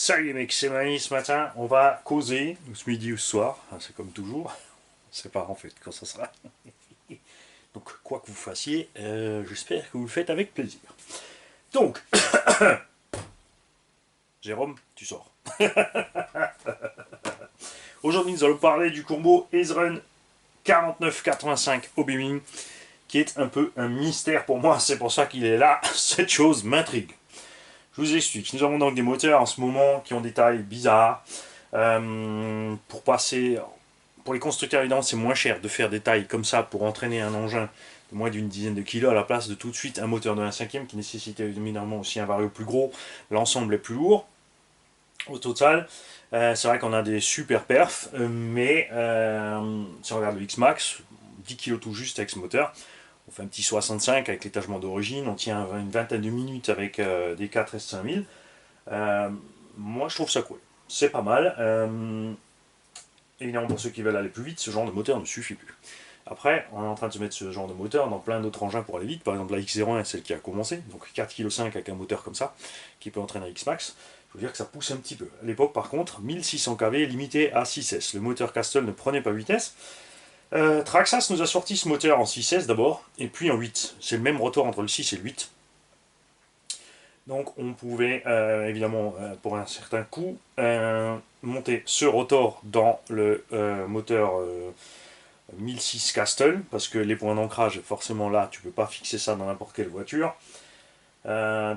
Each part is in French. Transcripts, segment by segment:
Salut les mecs, c'est Mani ce matin. On va causer, ce midi ou ce soir, c'est comme toujours. On sait pas en fait quand ça sera. Donc, quoi que vous fassiez, j'espère que vous le faites avec plaisir. Donc, Jérôme, tu sors. Aujourd'hui, nous allons parler du combo Ezreal 4985 Obimin, qui est un peu un mystère pour moi. C'est pour ça qu'il est là. Cette chose m'intrigue. Je vous explique. Nous avons donc des moteurs en ce moment qui ont des tailles bizarres. Pour passer, pour les constructeurs évidemment c'est moins cher de faire des tailles comme ça pour entraîner un engin de moins d'une dizaine de kilos à la place de tout de suite un moteur de 1/5 qui nécessitait évidemment aussi un vario plus gros, l'ensemble est plus lourd au total. C'est vrai qu'on a des super perfs, mais si on regarde le X-Max, 10 kg tout juste avec ce moteur, on fait un petit 65 avec l'étagement d'origine, on tient une vingtaine de minutes avec des 4 S5000. Moi je trouve ça cool, c'est pas mal. Évidemment, pour ceux qui veulent aller plus vite, ce genre de moteur ne suffit plus. Après, on est en train de se mettre ce genre de moteur dans plein d'autres engins pour aller vite. Par exemple, la X01 est celle qui a commencé, donc 4,5 kg avec un moteur comme ça, qui peut entraîner un X-Max. Je veux dire que ça pousse un petit peu. À l'époque, par contre, 1600 kV limité à 6S. Le moteur Castle ne prenait pas 8S. Traxxas nous a sorti ce moteur en 6S d'abord, et puis en 8. C'est le même rotor entre le 6 et le 8. Donc on pouvait évidemment pour un certain coût monter ce rotor dans le moteur 1006 Castle, parce que les points d'ancrage, forcément là, tu peux pas fixer ça dans n'importe quelle voiture.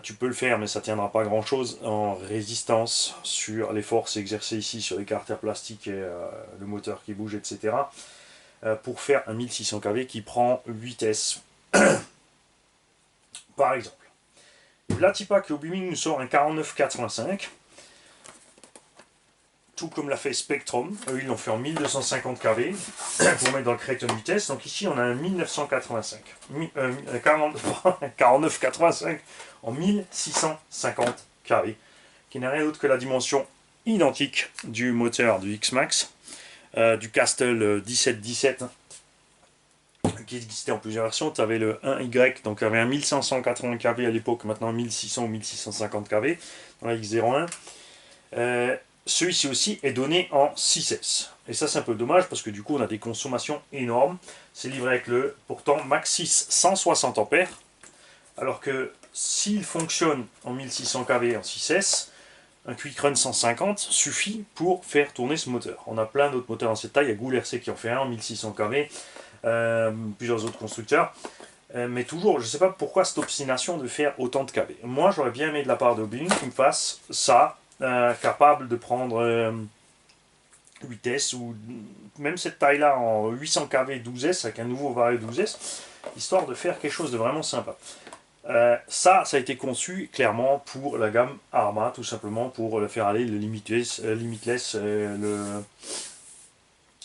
Tu peux le faire, mais ça tiendra pas grand chose en résistance sur les forces exercées ici sur les carters plastiques et le moteur qui bouge, etc. Pour faire un 1600 kV qui prend 8S par exemple. L'Atipac et Obimin nous sort un 4985, tout comme l'a fait Spectrum. Eux, ils l'ont fait en 1250 kV pour mettre dans le Creighton vitesse. Donc ici, on a un 1985, 4985 en 1650 kV, qui n'est rien d'autre que la dimension identique du moteur du X-Max, du Castle 1717, qui existait en plusieurs versions. Tu avais le 1Y, donc tu avais un 1580 kV à l'époque, maintenant 1600 ou 1650 kV dans la X01. Celui-ci aussi est donné en 6S. Et ça c'est un peu dommage parce que du coup on a des consommations énormes. C'est livré avec le pourtant Maxis 160 A. Alors que s'il fonctionne en 1600 kV en 6S, un Quick Run 150 suffit pour faire tourner ce moteur. On a plein d'autres moteurs dans cette taille. Il y a Goul RC qui en fait un en 1600 kV. Plusieurs autres constructeurs. Mais toujours, je ne sais pas pourquoi cette obstination de faire autant de kV. Moi j'aurais bien aimé de la part de Obimin qu'il me fasse ça. Capable de prendre 8S ou même cette taille là en 800 kV 12S avec un nouveau varié 12S, histoire de faire quelque chose de vraiment sympa. Ça a été conçu clairement pour la gamme Arma, tout simplement pour le faire aller le Limitless,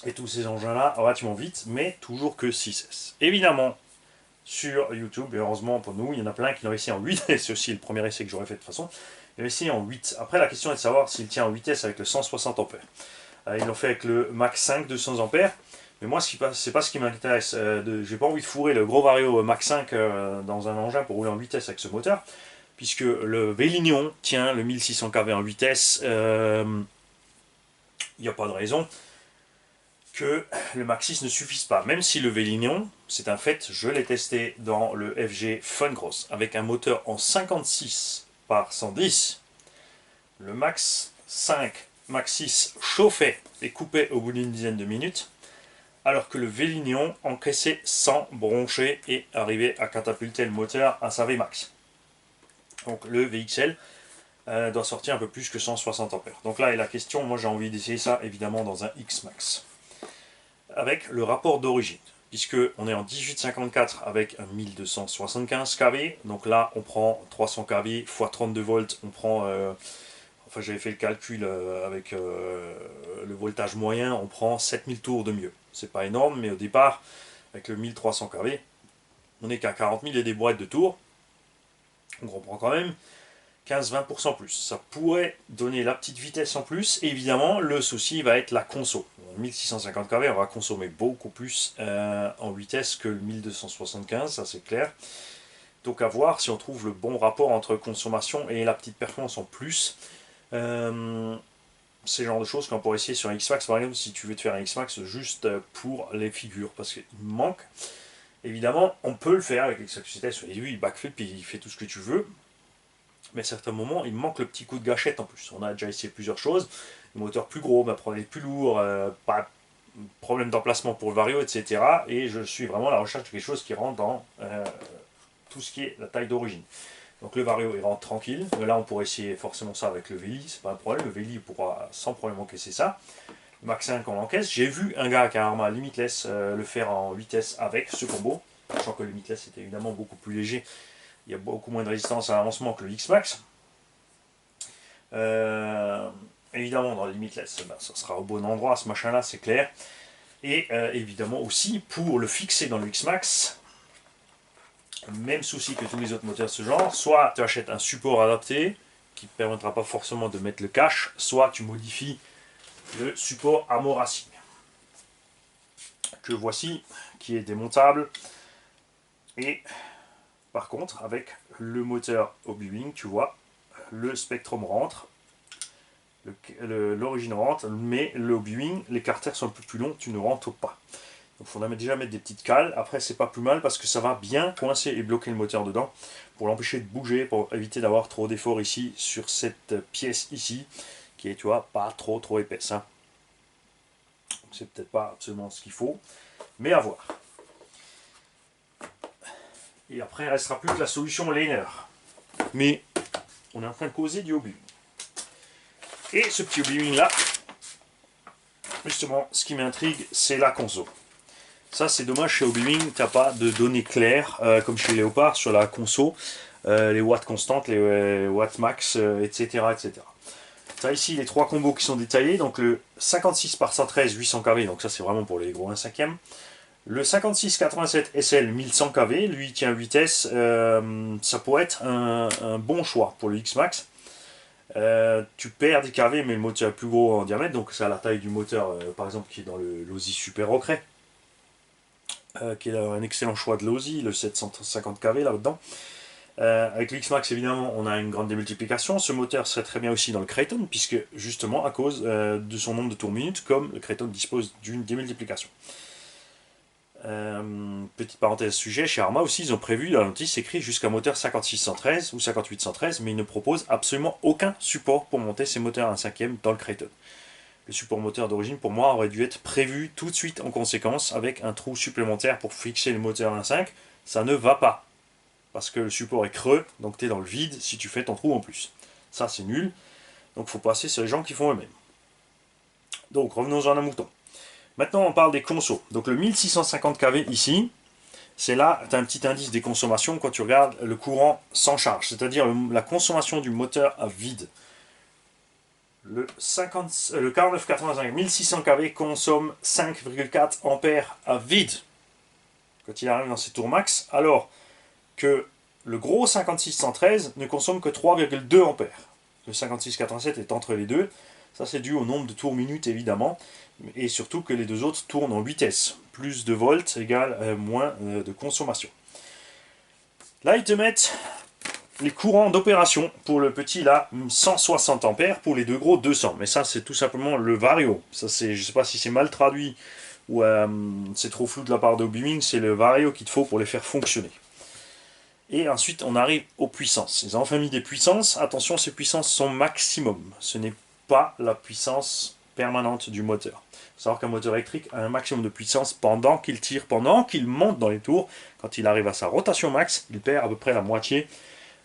et tous ces engins là relativement vite, mais toujours que 6S. Évidemment, sur YouTube, et heureusement pour nous, il y en a plein qui l'ont essayé en 8, et c'est aussi le premier essai que j'aurais fait de toute façon. Ils l'ont essayé en 8. Après, la question est de savoir s'il tient en 8S avec le 160 A. Ils l'ont fait avec le Max 5 200 A. Mais moi, c'est pas ce qui m'intéresse. J'ai pas envie de fourrer le gros Vario Max 5 dans un engin pour rouler en 8S avec ce moteur, puisque le Vélignon tient le 1600 kV en 8S. Il n'y a pas de raison que le Maxis ne suffise pas. Même si le Vélignon, c'est un fait, je l'ai testé dans le FG Funcross avec un moteur en 56 par 110, le Max 5, Max 6 chauffait et coupait au bout d'une dizaine de minutes, alors que le Vélignon encaissait sans broncher et arrivait à catapulter le moteur à sa Vmax. Donc le VXL doit sortir un peu plus que 160 A. Donc là est la question, moi j'ai envie d'essayer ça évidemment dans un X-Max. Avec le rapport d'origine, puisque on est en 1854 avec un 1275 kV, donc là on prend 300 kV x 32 volts, on prend, enfin j'avais fait le calcul avec le voltage moyen, on prend 7000 tours de mieux. C'est pas énorme, mais au départ, avec le 1300 kV, on est qu'à 40 000 et des boîtes de tours, on reprend quand même 15-20% plus. Ça pourrait donner la petite vitesse en plus. Et évidemment, le souci va être la conso. 1650 kV, on va consommer beaucoup plus en vitesse que le 1275, ça c'est clair. Donc à voir si on trouve le bon rapport entre consommation et la petite performance en plus. C'est le genre de choses qu'on pourrait essayer sur un X-Max par exemple, si tu veux te faire un X-Max juste pour les figures, parce qu'il manque. Évidemment, on peut le faire avec l'exactitude sur les vues, il backflip, il fait tout ce que tu veux, mais à certains moments, il manque le petit coup de gâchette en plus. On a déjà essayé plusieurs choses, le moteur plus gros, ma problème plus lourd, pas problème d'emplacement pour le vario, etc. Et je suis vraiment à la recherche de quelque chose qui rentre dans tout ce qui est la taille d'origine. Donc le vario il rentre tranquille. Là on pourrait essayer forcément ça avec le Veli, c'est pas un problème. Le Veli pourra sans problème encaisser ça. Le Max 5 on l'encaisse. J'ai vu un gars qui a un Arma Limitless le faire en vitesse avec ce combo. Sachant que le Limitless est évidemment beaucoup plus léger. Il y a beaucoup moins de résistance à l'avancement que le X-Max. Évidemment dans le Limitless, ça sera au bon endroit ce machin là, c'est clair. Et évidemment aussi pour le fixer dans le X-Max, même souci que tous les autres moteurs de ce genre, soit tu achètes un support adapté qui ne permettra pas forcément de mettre le cache, soit tu modifies le support Armor Racing que voici, qui est démontable. Et par contre, avec le moteur Obi-Wing, tu vois, le Spectrum rentre, l'origine rentre, mais le Obi-Wing, les carters sont un peu plus longs, tu ne rentres pas. Donc il faudra déjà mettre des petites cales. Après, c'est pas plus mal parce que ça va bien coincer et bloquer le moteur dedans pour l'empêcher de bouger, pour éviter d'avoir trop d'efforts ici sur cette pièce ici qui est, tu vois, pas trop épaisse. Hein. C'est peut-être pas absolument ce qu'il faut, mais à voir. Et après, il ne restera plus que la solution liner. Mais on est en train de causer du Obi-Wing. Et ce petit Obi-Wing là, justement, ce qui m'intrigue, c'est la console. Ça, c'est dommage, chez Obi-Wing, tu n'as pas de données claires, comme chez Léopard, sur la conso, les watts constantes, les watts max, etc. Tu as ici les trois combos qui sont détaillés, donc le 56 par 113 800 kV, donc ça c'est vraiment pour les gros 1/5. Le 5687 SL 1100 kV, lui il tient vitesse, ça pourrait être un bon choix pour le X-Max. Tu perds des kV, mais le moteur est plus gros en diamètre, donc c'est à la taille du moteur, par exemple, qui est dans le Losi Super Ocret. Qui est un excellent choix de l'Osi, le 750 kV là-dedans. Avec le X-Max, évidemment, on a une grande démultiplication. Ce moteur serait très bien aussi dans le Kraton, puisque justement, à cause de son nombre de tours minutes, comme le Kraton dispose d'une démultiplication. Petite parenthèse sujet, chez Arma aussi, ils ont prévu, dans la notice, écrit jusqu'à moteur 5613 ou 5813, mais ils ne proposent absolument aucun support pour monter ces moteurs à 1/5 dans le Kraton. Le support moteur d'origine, pour moi, aurait dû être prévu tout de suite en conséquence, avec un trou supplémentaire pour fixer le moteur 1/5. Ça ne va pas, parce que le support est creux, donc tu es dans le vide si tu fais ton trou en plus. Ça, c'est nul, donc il faut passer sur les gens qui font eux-mêmes. Donc, revenons-en à mouton. Maintenant, on parle des consos. Donc, le 1650 kV ici, c'est là, tu as un petit indice des consommations quand tu regardes le courant sans charge, c'est-à-dire la consommation du moteur à vide. Le 4985 1600 kV consomme 5,4 ampères à vide quand il arrive dans ses tours max, alors que le gros 5613 ne consomme que 3,2 ampères. Le 5687 est entre les deux. Ça, c'est dû au nombre de tours minutes, évidemment, et surtout que les deux autres tournent en vitesse. Plus de volts égale moins de consommation. Là, ils te mettent les courants d'opération pour le petit là 160 ampères, pour les deux gros 200, mais ça c'est tout simplement le vario. Ça c'est, je sais pas si c'est mal traduit ou c'est trop flou de la part de Obi-Wing, c'est le vario qu'il te faut pour les faire fonctionner. Et ensuite on arrive aux puissances. Ils ont enfin mis des puissances. Attention, ces puissances sont maximum, ce n'est pas la puissance permanente du moteur. Il faut savoir qu'un moteur électrique a un maximum de puissance pendant qu'il tire, pendant qu'il monte dans les tours. Quand il arrive à sa rotation max, il perd à peu près la moitié,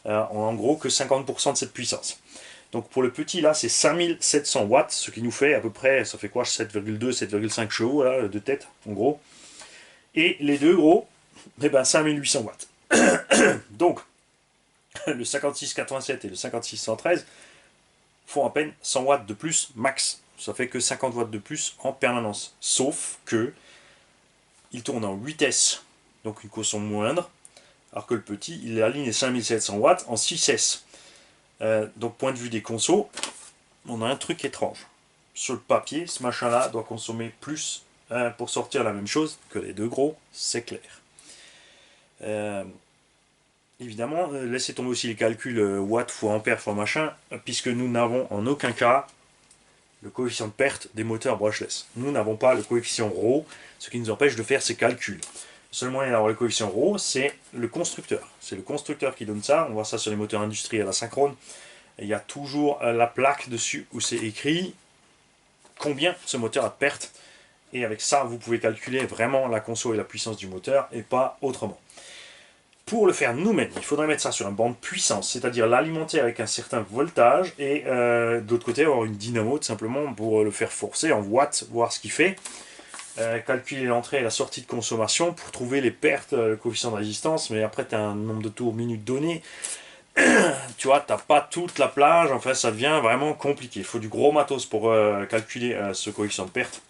en gros que 50% de cette puissance. Donc pour le petit là, c'est 5700 watts, ce qui nous fait à peu près, ça fait quoi, 7,2, 7,5 chevaux là, de tête en gros. Et les deux gros, eh ben 5800 watts. Donc le 5687 et le 5613 font à peine 100 watts de plus max. Ça fait que 50 watts de plus en permanence. Sauf que il tourne en 8S, donc une consomme moindre, alors que le petit, il aligne les 5700 watts en 6S. Donc, point de vue des consos, on a un truc étrange. Sur le papier, ce machin-là doit consommer plus pour sortir la même chose que les deux gros, c'est clair. évidemment, laissez tomber aussi les calculs watts fois ampère fois machin, puisque nous n'avons en aucun cas le coefficient de perte des moteurs brushless. Nous n'avons pas le coefficient ρ, ce qui nous empêche de faire ces calculs. Le seul moyen d'avoir le coefficient ρ, c'est le constructeur. C'est le constructeur qui donne ça. On voit ça sur les moteurs industriels asynchrone. Il y a toujours la plaque dessus où c'est écrit combien ce moteur a de perte. Et avec ça, vous pouvez calculer vraiment la conso et la puissance du moteur et pas autrement. Pour le faire nous-mêmes, il faudrait mettre ça sur un banc de puissance, c'est-à-dire l'alimenter avec un certain voltage et de l'autre côté avoir une dynamo tout simplement pour le faire forcer en watts, voir ce qu'il fait. Calculer l'entrée et la sortie de consommation pour trouver les pertes, le coefficient de résistance, mais après tu as un nombre de tours minutes donné. Tu vois, tu n'as pas toute la plage, enfin ça devient vraiment compliqué. Il faut du gros matos pour calculer ce coefficient de perte.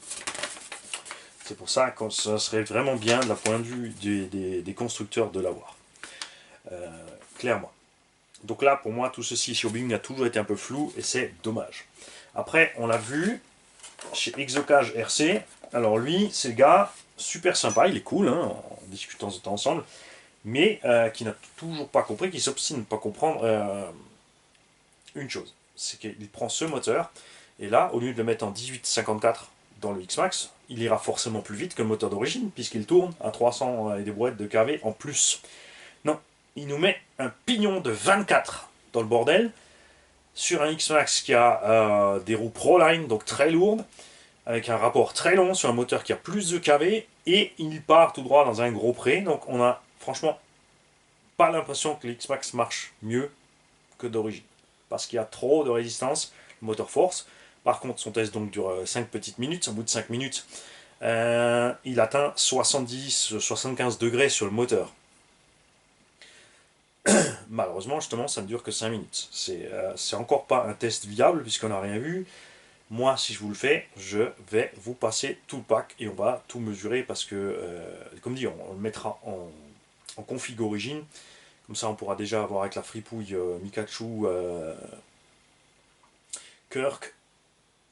C'est pour ça que ça serait vraiment bien de la point de vue des constructeurs de l'avoir. Clairement. Donc là, pour moi, tout ceci chez Hobbying a toujours été un peu flou et c'est dommage. Après, on l'a vu chez Exocage RC. Alors lui, c'est le gars super sympa, il est cool, hein, en discutant de temps ensemble, mais qui n'a toujours pas compris, qui s'obstine de ne pas comprendre une chose. C'est qu'il prend ce moteur, et là, au lieu de le mettre en 1854 dans le X-Max, il ira forcément plus vite que le moteur d'origine, puisqu'il tourne à 300 et des brouettes de kV en plus. Non, il nous met un pignon de 24 dans le bordel, sur un X-Max qui a des roues Proline, donc très lourdes, avec un rapport très long sur un moteur qui a plus de kV, et il part tout droit dans un gros pré, donc on a franchement pas l'impression que l'X-Max marche mieux que d'origine, parce qu'il y a trop de résistance, le moteur force. Par contre, son test donc dure 5 petites minutes, au bout de 5 minutes, il atteint 70-75 degrés sur le moteur. Malheureusement, justement, ça ne dure que 5 minutes. C'est encore pas un test viable, puisqu'on n'a rien vu. Moi, si je vous le fais, je vais vous passer tout le pack et on va tout mesurer parce que, comme dit, on le mettra en config origine. Comme ça, on pourra déjà avoir avec la fripouille Mikachu, Kirk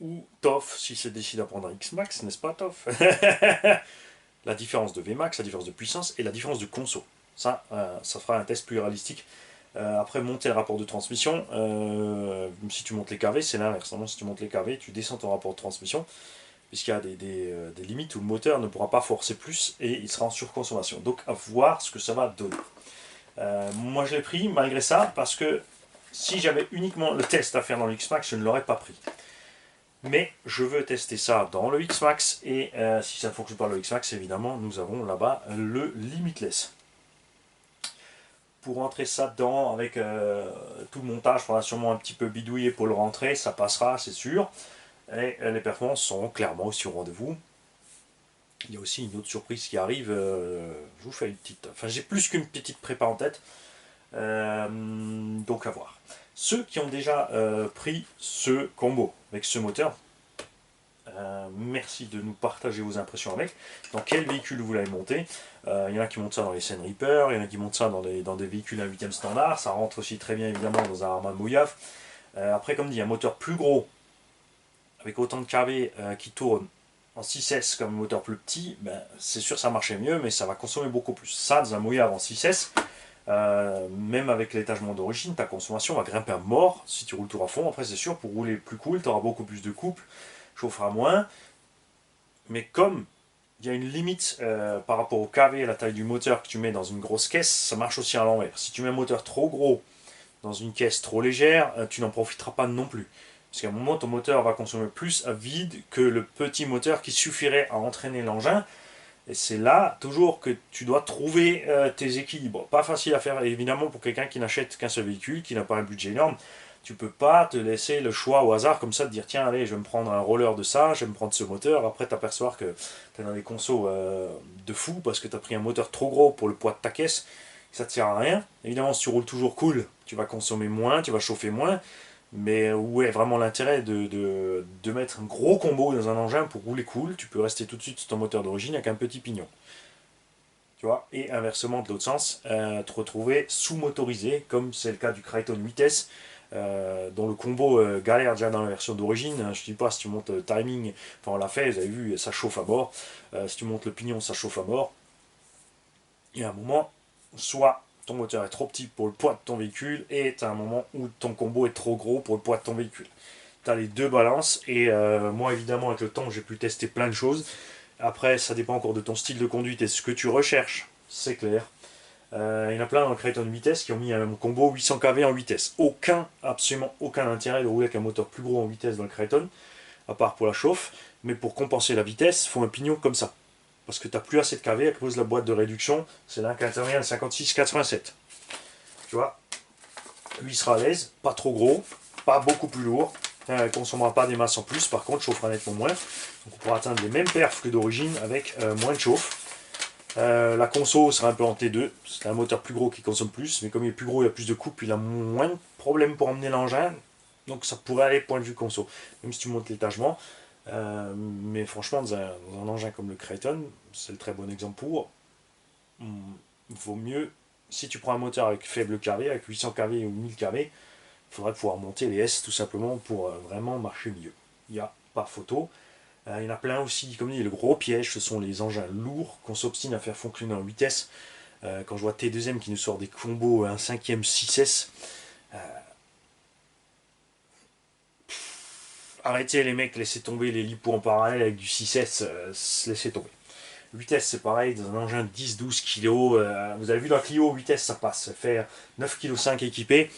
ou Toff si c'est décidé à prendre un X-Max, n'est-ce pas, Toff? La différence de Vmax, la différence de puissance et la différence de conso. Ça fera un test plus réalistique. Après, monter le rapport de transmission, si tu montes les KV, c'est l'inverse. Si tu montes les KV, tu descends ton rapport de transmission, puisqu'il y a des limites où le moteur ne pourra pas forcer plus et il sera en surconsommation. Donc, à voir ce que ça va donner. Moi, je l'ai pris malgré ça, parce que si j'avais uniquement le test à faire dans le X-Max, je ne l'aurais pas pris. Mais je veux tester ça dans le X-Max, et si ça ne fonctionne pas le X-Max, évidemment, nous avons là-bas le Limitless. Pour rentrer ça dedans avec tout le montage, il faudra sûrement un petit peu bidouiller pour le rentrer, ça passera, c'est sûr. Et les performances sont clairement aussi au rendez-vous. Il y a aussi une autre surprise qui arrive, je vous fais une petite... Enfin, j'ai plus qu'une petite prépa en tête, donc à voir. Ceux qui ont déjà pris ce combo avec ce moteur, merci de nous partager vos impressions avec. Dans quel véhicule vous l'avez monté? Il y en a qui montent ça dans les Seine Reaper, il y en a qui montent ça dans des véhicules à 8ème standard. Ça rentre aussi très bien évidemment dans un Arma Mouillaf. Après, comme dit, un moteur plus gros, avec autant de kV qui tourne en 6S comme un moteur plus petit, ben, c'est sûr ça marchait mieux, mais ça va consommer beaucoup plus. Ça, dans un Mouillaf en 6S, même avec l'étagement d'origine, ta consommation va grimper à mort si tu roules tout à fond. Après, c'est sûr, pour rouler plus cool, tu auras beaucoup plus de couple, chauffera moins. Mais comme il y a une limite par rapport au kV et la taille du moteur que tu mets dans une grosse caisse, ça marche aussi à l'envers. Si tu mets un moteur trop gros dans une caisse trop légère, tu n'en profiteras pas non plus. Parce qu'à un moment, ton moteur va consommer plus à vide que le petit moteur qui suffirait à entraîner l'engin. Et c'est là, toujours, que tu dois trouver tes équilibres. Pas facile à faire, évidemment, pour quelqu'un qui n'achète qu'un seul véhicule, qui n'a pas un budget énorme. Tu peux pas te laisser le choix au hasard comme ça, de dire tiens, allez, je vais me prendre un roller de ça, je vais me prendre ce moteur. Après, t'apercevoir que tu es dans des consos de fou parce que tu as pris un moteur trop gros pour le poids de ta caisse. Ça te sert à rien. Évidemment, si tu roules toujours cool, tu vas consommer moins, tu vas chauffer moins. Mais où est vraiment l'intérêt de mettre un gros combo dans un engin pour rouler cool? Tu peux rester tout de suite sur ton moteur d'origine avec un petit pignon. Tu vois, et inversement de l'autre sens, te retrouver sous-motorisé, comme c'est le cas du Crichton 8S, dont le combo galère déjà dans la version d'origine. Je ne dis pas, si tu montes le timing, enfin on l'a fait, vous avez vu, ça chauffe à mort. Si tu montes le pignon, ça chauffe à mort. Et à un moment, soit ton moteur est trop petit pour le poids de ton véhicule, et tu as un moment où ton combo est trop gros pour le poids de ton véhicule. Tu as les deux balances, et moi évidemment avec le temps j'ai pu tester plein de choses. Après ça dépend encore de ton style de conduite et ce que tu recherches, c'est clair. Il y en a plein dans le Kraton vitesse qui ont mis un combo 800 kV en vitesse. Absolument aucun intérêt de rouler avec un moteur plus gros en vitesse dans le Kraton, à part pour la chauffe, mais pour compenser la vitesse, il faut un pignon comme ça. Parce que tu n'as plus assez de kV à cause de la boîte de réduction, c'est là qu'intervient le 5687. Tu vois, lui sera à l'aise, pas trop gros, pas beaucoup plus lourd, il ne consommera pas des masses en plus, par contre chauffera nettement moins. Donc on pourra atteindre les mêmes perfs que d'origine avec moins de chauffe. La conso sera implantée 2, c'est un moteur plus gros qui consomme plus, mais comme il est plus gros, il y a plus de coupe, il a moins de problèmes pour emmener l'engin, donc ça pourrait aller point de vue conso, même si tu montes l'étagement. Mais franchement, dans un engin comme le Kraton, c'est le très bon exemple pour. Il vaut mieux, si tu prends un moteur avec faible kV, avec 800 kV ou 1000 kV, il faudrait pouvoir monter les S tout simplement pour vraiment marcher mieux. Il n'y a pas photo. Il y en a plein aussi, comme dit, le gros piège, ce sont les engins lourds qu'on s'obstine à faire fonctionner en vitesse. Quand je vois T2M qui nous sort des combos 1 5e 6S, arrêtez les mecs, laissez tomber les lipos en parallèle avec du 6S, laissez tomber. Vitesse c'est pareil, dans un engin de 10-12 kg, vous avez vu dans la Clio, vitesse ça passe, ça fait 9,5 kg équipé,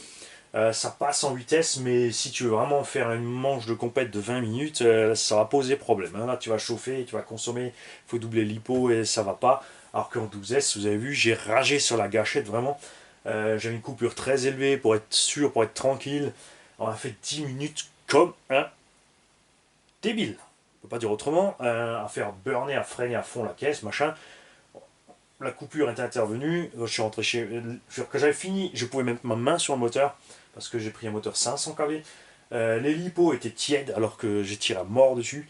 ça passe en vitesse, mais si tu veux vraiment faire une manche de compète de 20 minutes, ça va poser problème. Hein. Là tu vas chauffer, tu vas consommer, il faut doubler l'hypo et ça va pas. Alors qu'en 12S, vous avez vu, j'ai ragé sur la gâchette vraiment. J'avais une coupure très élevée pour être sûr, pour être tranquille. On a fait 10 minutes comme un débile. On peut pas dire autrement, à faire burner, à freiner à fond la caisse, machin. La coupure est intervenue, je suis rentré chez. Quand j'avais fini, je pouvais mettre ma main sur le moteur, parce que j'ai pris un moteur 500 kV. Les lipos étaient tièdes alors que j'ai tiré à mort dessus.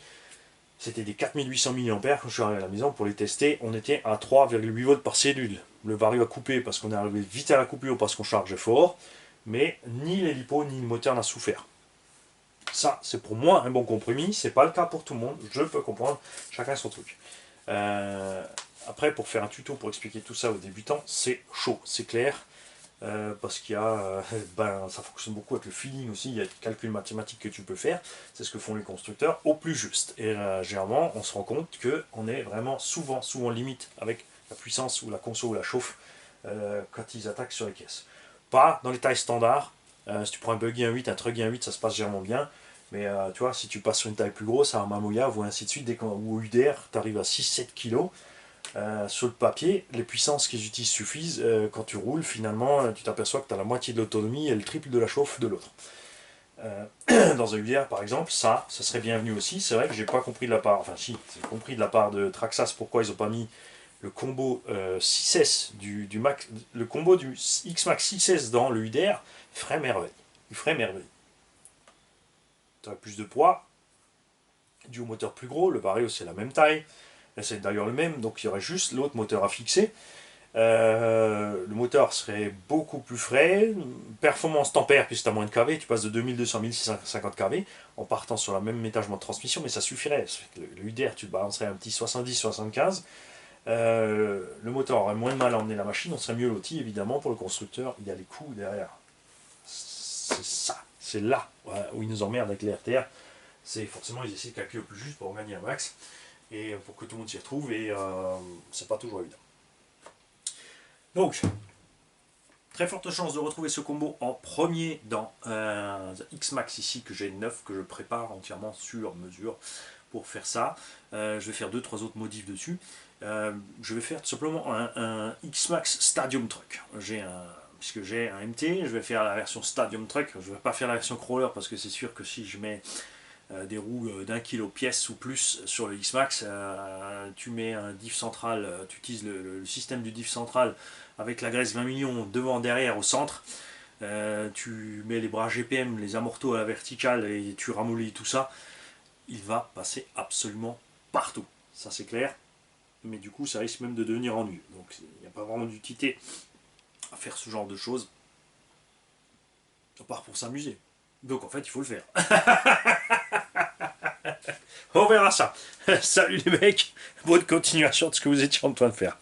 C'était des 4800 mAh quand je suis arrivé à la maison pour les tester. On était à 3,8 volts par cellule. Le vario a coupé parce qu'on est arrivé vite à la coupure parce qu'on chargeait fort, mais ni les lipos ni le moteur n'a souffert. Ça, c'est pour moi un bon compromis. C'est pas le cas pour tout le monde. Je peux comprendre. Chacun son truc. Après, pour faire un tuto pour expliquer tout ça aux débutants, c'est chaud, c'est clair. Parce qu'il y a, ça fonctionne beaucoup avec le feeling aussi. Il y a des calculs mathématiques que tu peux faire. C'est ce que font les constructeurs au plus juste. Et généralement, on se rend compte qu'on est vraiment souvent limite avec la puissance ou la conso ou la chauffe quand ils attaquent sur les caisses. Pas dans les tailles standards. Si tu prends un buggy 1.8, un truck 1.8, ça se passe généralement bien. Mais tu vois, si tu passes sur une taille plus grosse, un Mamoya ou ainsi de suite, ou UDR, tu arrives à 6-7 kg. Sur le papier, les puissances qu'ils utilisent suffisent. Quand tu roules, finalement, tu t'aperçois que tu as la moitié de l'autonomie et le triple de la chauffe de l'autre. Dans un UDR, par exemple, ça serait bienvenu aussi. C'est vrai que j'ai pas compris de la part, enfin si, j'ai compris de la part de Traxxas pourquoi ils n'ont pas mis le combo 6S du Max, le combo du X-Max 6S dans le UDR ferait merveille. Il ferait merveille. Tu aurais plus de poids, dû au moteur plus gros, le Vario c'est la même taille, c'est d'ailleurs le même, donc il y aurait juste l'autre moteur à fixer. Le moteur serait beaucoup plus frais, performance tempère puisque tu as moins de kV, tu passes de 2200 à 1650 kV en partant sur la même étagement de transmission, mais ça suffirait. Le UDR tu le balancerais un petit 70-75. Le moteur aurait moins de mal à emmener la machine, on serait mieux loti évidemment pour le constructeur, il y a les coûts derrière. C'est ça, c'est là où ils nous emmerdent avec les RTR. C'est forcément ils essaient de calculer au plus juste pour gagner un max et pour que tout le monde s'y retrouve et c'est pas toujours évident. Donc, très forte chance de retrouver ce combo en premier dans X-Max ici que j'ai 9 que je prépare entièrement sur mesure pour faire ça. Je vais faire 2-3 autres modifs dessus. Je vais faire tout simplement un X-Max Stadium Truck. Puisque j'ai un MT, je vais faire la version Stadium Truck. Je ne vais pas faire la version Crawler parce que c'est sûr que si je mets des roues d'1 kg pièce ou plus sur le X-Max, tu mets un diff central, tu utilises le système du diff central avec la graisse 20 millions devant, derrière, au centre. Tu mets les bras GPM, les amortos à la verticale et tu ramollis tout ça. Il va passer absolument partout, ça c'est clair. Mais du coup, ça risque même de devenir ennuyeux. Donc il n'y a pas vraiment d'utilité à faire ce genre de choses, à part pour s'amuser. Donc en fait, il faut le faire. On verra ça. Salut les mecs, bonne continuation de ce que vous étiez en train de faire.